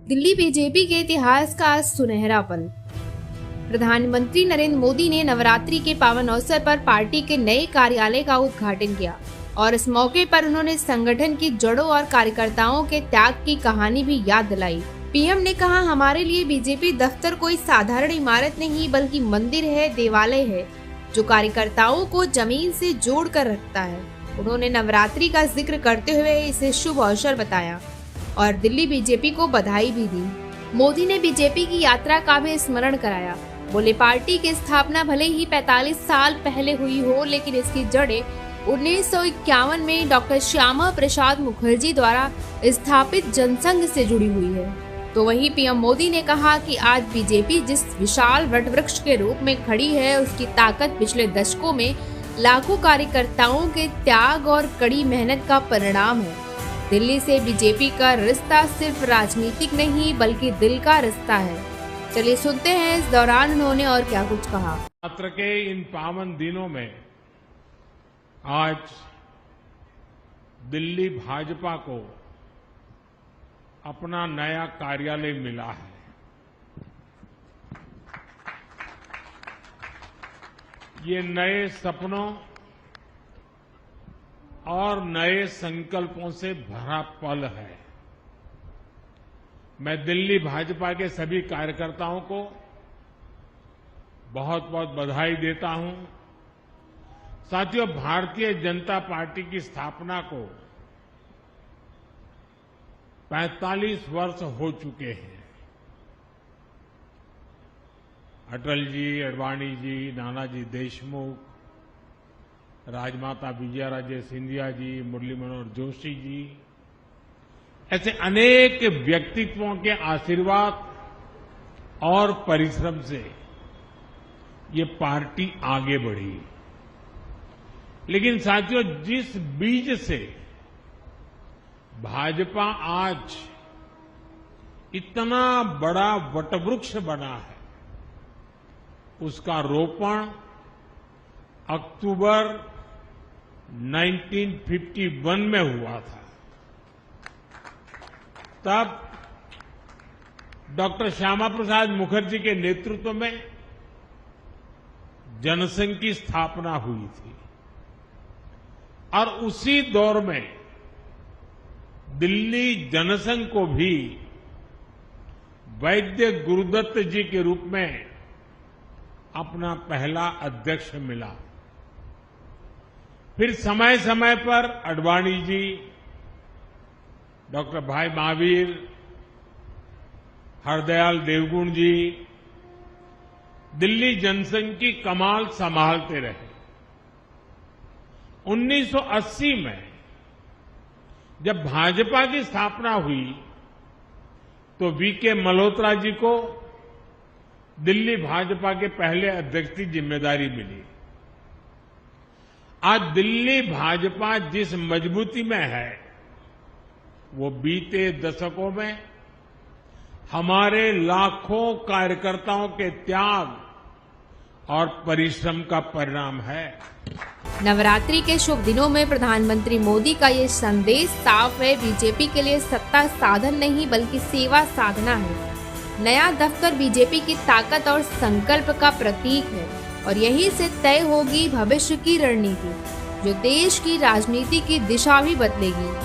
Delhi BJP के इतिहास का आज सुनहरा पल। प्रधानमंत्री नरेंद्र मोदी ने नवरात्रि के पावन अवसर पर पार्टी के नए कार्यालय का उद्घाटन किया और इस मौके पर उन्होंने संगठन की जड़ों और कार्यकर्ताओं के त्याग की कहानी भी याद दिलाई। पीएम ने कहा, हमारे लिए बीजेपी दफ्तर कोई साधारण इमारत नहीं बल्कि मंदिर है, देवालय है जो कार्यकर्ताओं को जमीन से जोड़ कर रखता है। उन्होंने नवरात्रि का जिक्र करते हुए इसे शुभ अवसर बताया और दिल्ली बीजेपी को बधाई भी दी। मोदी ने बीजेपी की यात्रा का भी स्मरण कराया। बोले, पार्टी की स्थापना भले ही 45 साल पहले हुई हो, लेकिन इसकी जड़ें 1951 में डॉक्टर श्यामा प्रसाद मुखर्जी द्वारा स्थापित जनसंघ से जुड़ी हुई है। तो वहीं पीएम मोदी ने कहा कि आज बीजेपी जिस विशाल वटवृक्ष के रूप में खड़ी है, उसकी ताकत पिछले दशकों में लाखों कार्यकर्ताओं के त्याग और कड़ी मेहनत का परिणाम है। दिल्ली से बीजेपी का रिश्ता सिर्फ राजनीतिक नहीं बल्कि दिल का रिश्ता है। चलिए सुनते हैं इस दौरान उन्होंने और क्या कुछ कहा। नवरात्र के इन पावन दिनों में आज दिल्ली भाजपा को अपना नया कार्यालय मिला है। ये नए सपनों और नए संकल्पों से भरा पल है। मैं दिल्ली भाजपा के सभी कार्यकर्ताओं को बहुत बहुत बधाई देता हूं। साथियों, भारतीय जनता पार्टी की स्थापना को 45 वर्ष हो चुके हैं। अटल जी, अडवाणी जी, नानाजी देशमुख, राजमाता विजयाराजे सिंधिया जी, मुरली मनोहर जोशी जी, ऐसे अनेक व्यक्तित्वों के आशीर्वाद और परिश्रम से ये पार्टी आगे बढ़ी। लेकिन साथियों, जिस बीज से भाजपा आज इतना बड़ा वटवृक्ष बना है, उसका रोपण अक्टूबर 1951 में हुआ था। तब डॉक्टर श्यामा प्रसाद मुखर्जी के नेतृत्व में जनसंघ की स्थापना हुई थी और उसी दौर में दिल्ली जनसंघ को भी वैद्य गुरुदत्त जी के रूप में अपना पहला अध्यक्ष मिला। फिर समय समय पर अडवाणी जी, डॉक्टर भाई महावीर, हरदयाल देवगुण जी दिल्ली जनसंघ की कमान संभालते रहे। 1980 में जब भाजपा की स्थापना हुई तो वीके मल्होत्रा जी को दिल्ली भाजपा के पहले अध्यक्ष की जिम्मेदारी मिली। आज दिल्ली भाजपा जिस मजबूती में है, वो बीते दशकों में हमारे लाखों कार्यकर्ताओं के त्याग और परिश्रम का परिणाम है। नवरात्रि के शुभ दिनों में प्रधानमंत्री मोदी का ये संदेश साफ है, बीजेपी के लिए सत्ता साधन नहीं बल्कि सेवा साधना है। नया दफ्तर बीजेपी की ताकत और संकल्प का प्रतीक है और यहीं से तय होगी भविष्य की रणनीति, जो देश की राजनीति की दिशा भी बदलेगी।